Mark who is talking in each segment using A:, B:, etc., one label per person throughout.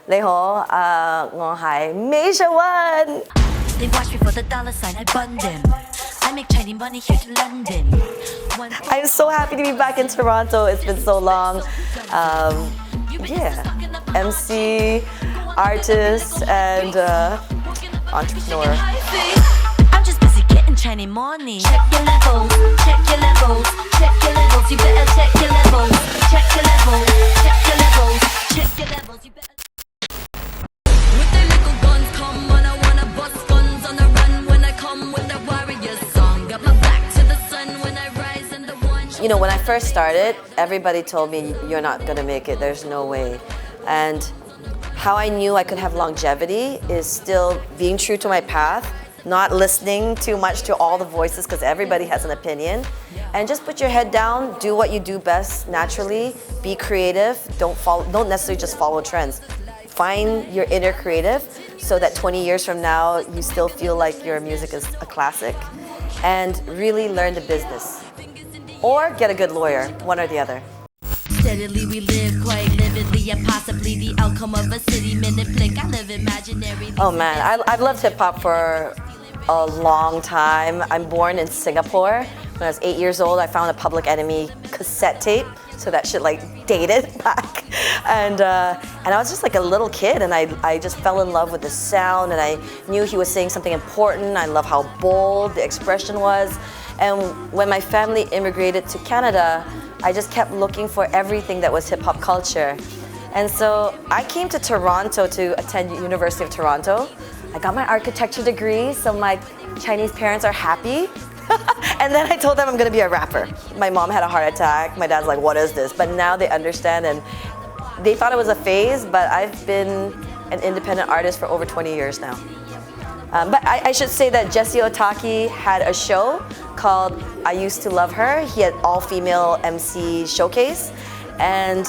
A: 你好，我係 Masia One。
B: They watch me for the dollar sign, I bun them. I make Chinese money here to London.
A: I'm so happy to be back in Toronto. It's been so long. MC, artist, and entrepreneur.
B: I'm just busy getting Chinese money. Check your levels, check your levels, check your levels. You better check your levels, check your levels, check your levels, check your levels. You better. With the little guns come on, I wanna bust guns on the run when I come with that warrior song. Got my back to the sun when I rise and the one.
A: You know, when I first started, everybody told me, you're not gonna make it, there's no way. And how I knew I could have longevity is still being true to my path, not listening too much to all the voices because everybody has an opinion. And just put your head down, do what you do best naturally, be creative, don't necessarily just follow trends. Find your inner creative so that 20 years from now, you still feel like your music is a classic, and really learn the business. Or get a good lawyer, one or the other.
B: Steadily we live quite vividly and possibly the outcome of a city-minute flick. I live imaginary.
A: Oh man, I've loved hip-hop for a long time. I'm born in Singapore. When I was 8 years old, I found a Public Enemy cassette tape, so that shit like dated back. And I was just like a little kid, and I just fell in love with the sound, and I knew he was saying something important. I love how bold the expression was. And when my family immigrated to Canada, I just kept looking for everything that was hip-hop culture. And so I came to Toronto to attend University of Toronto. I got my architecture degree, so my Chinese parents are happy. And then I told them I'm gonna be a rapper. My mom had a heart attack. My dad's like, what is this? But now they understand, and they thought it was a phase, but I've been an independent artist for over 20 years now. But I should say that Jesse Otaki had a show called I Used to Love Her. He had all-female MC showcase. And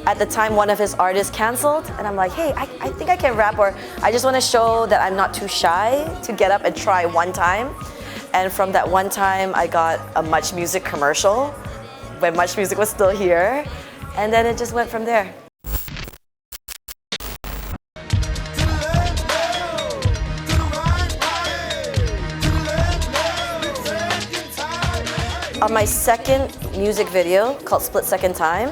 A: at the time, one of his artists canceled. And I'm like, hey, I think I can rap, or I just want to show that I'm not too shy to get up and try one time. And from that one time, I got a MuchMusic commercial when MuchMusic was still here. And then it just went from there. On my second music video called Split Second Time,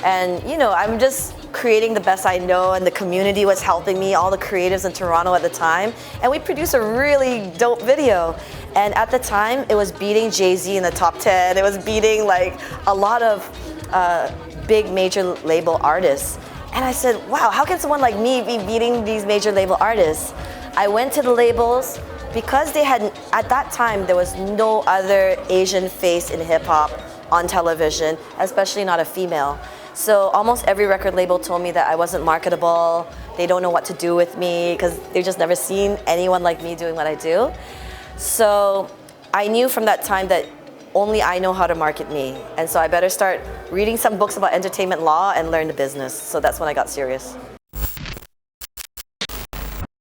A: and you know, I'm just creating the best I know, and the community was helping me, all the creatives in Toronto at the time, and we produced a really dope video. And at the time, it was beating Jay-Z in the top 10. It was beating like a lot of big major label artists. And I said, wow, how can someone like me be beating these major label artists? I went to the labels. Because they had, at that time, there was no other Asian face in hip-hop on television, especially not a female. So almost every record label told me that I wasn't marketable, they don't know what to do with me, because they've just never seen anyone like me doing what I do. So I knew from that time that only I know how to market me. And so I better start reading some books about entertainment law and learn the business. So that's when I got serious.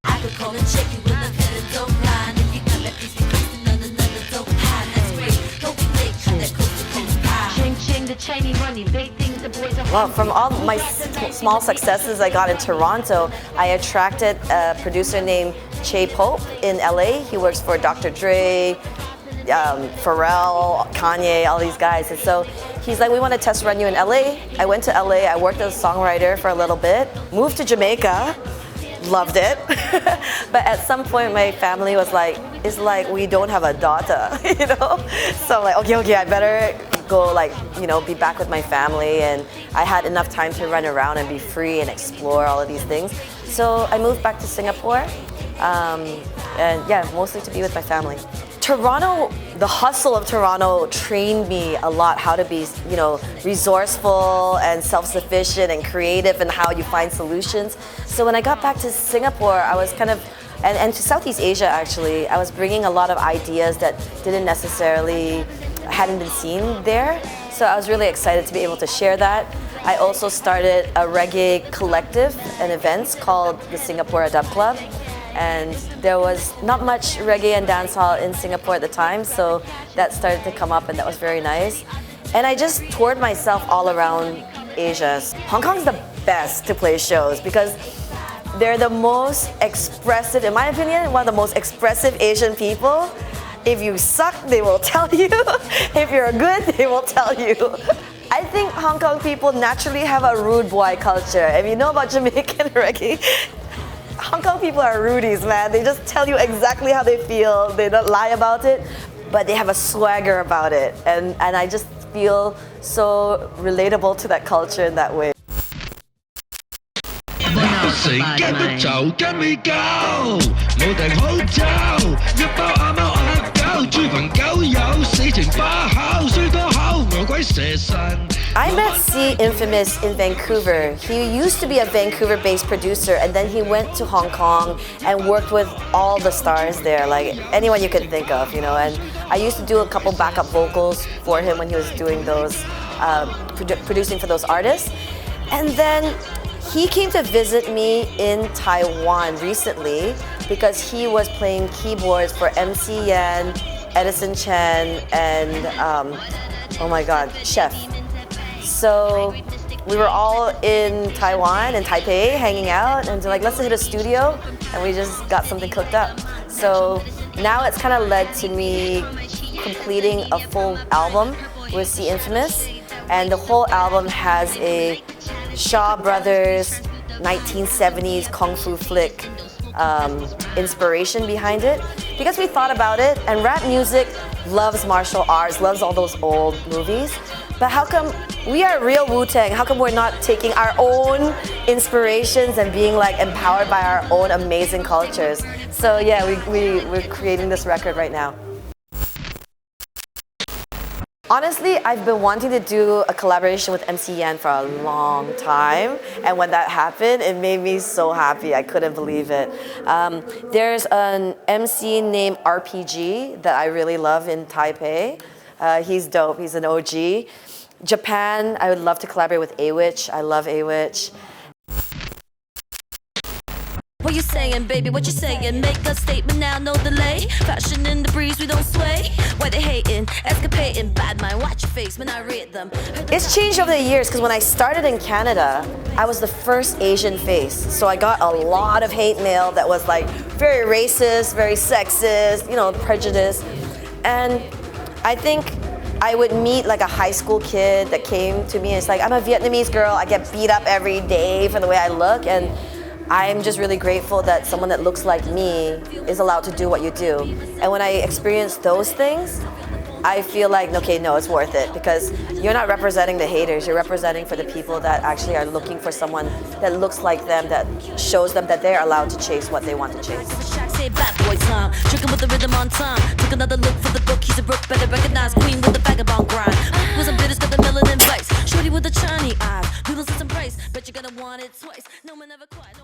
B: I could call and check you with a pen and don't lie. If you got that piece of another don't hide. That's great. Go be late, try that coast to coast pie. Ching ching, the Chinese money, big things, the boys are.
A: Well, from all my small successes I got in Toronto, I attracted a producer named Che Pope in LA. He works for Dr. Dre, Pharrell, Kanye, all these guys. And so he's like, we want to test run you in LA. I went to LA, I worked as a songwriter for a little bit, moved to Jamaica, loved it. But at some point my family was like, it's like we don't have a daughter, you know? So I'm like, okay, I better go like, you know, be back with my family. And I had enough time to run around and be free and explore all of these things. So I moved back to Singapore, and yeah, mostly to be with my family. Toronto, the hustle of Toronto trained me a lot how to be, you know, resourceful and self-sufficient and creative and how you find solutions. So when I got back to Singapore, I was kind of, and to Southeast Asia actually, I was bringing a lot of ideas that hadn't been seen there. So I was really excited to be able to share that. I also started a reggae collective and events called the Singapore Dub Club. And there was not much reggae and dancehall in Singapore at the time, so that started to come up, and that was very nice. And I just toured myself all around Asia. Hong Kong's the best to play shows because They're the most expressive, in my opinion, one of the most expressive Asian people. If you suck, they will tell you. If you're good, they will tell you. I think Hong Kong people naturally have a rude boy culture. If you know about Jamaican reggae, Hong Kong people are rudies, man. They just tell you exactly how they feel. They don't lie about it, but they have a swagger about it. And I just feel so relatable to that culture in that way.
C: 成間都就跟你搞，冇訂好走，一包阿貓阿狗，豬朋狗友，死情把口，衰多口，餓鬼蛇神。
A: I met C Infamous in Vancouver. He used to be a Vancouver-based producer, and then he went to Hong Kong and worked with all the stars there, like anyone you could think of, you know. And I used to do a couple backup vocals for him when he was doing those, producing for those artists. And then he came to visit me in Taiwan recently because he was playing keyboards for MCN, Edison Chen, and oh my God, Chef. So we were all in Taiwan and Taipei hanging out, and they're like, let's hit a studio, and we just got something cooked up. So now it's kind of led to me completing a full album with C Infamous, and the whole album has a Shaw Brothers 1970s Kung Fu flick inspiration behind it, because we thought about it, and rap music loves martial arts, loves all those old movies, but how come we are real Wu-Tang? How come we're not taking our own inspirations and being like empowered by our own amazing cultures? So yeah, we're creating this record right now. Honestly, I've been wanting to do a collaboration with MC Yan for a long time, and when that happened, it made me so happy. I couldn't believe it. There's an MC named RPG that I really love in Taipei. He's dope. He's an OG. Japan, I would love to collaborate with A-Witch. I love A-Witch.
B: What you saying, baby? What you saying? Make a statement now, no delay. Fashion in the breeze, we don't sway. Why they hating, escapating, bad mind, watch your face when I read them.
A: It's changed over the years, because when I started in Canada, I was the first Asian face. So I got a lot of hate mail that was like very racist, very sexist, you know, prejudice. And I think I would meet like a high school kid that came to me and it's like, I'm a Vietnamese girl, I get beat up every day for the way I look, and I'm just really grateful that someone that looks like me is allowed to do what you do. And when I experience those things, I feel like, okay, no, it's worth it, because you're not representing the haters, you're representing for the people that actually are looking for someone that looks like them, that shows them that they're allowed to chase what they want to chase.
B: Say bad boy time, tricking with the rhythm on time. Took another look for the book, he's a brook, better recognize queen with the vagabond grind. Wasn't bitter, got the melanin vice. Shorty with the Chinese eyes, noodles and some rice, bet you're gonna want it twice. No one ever quite.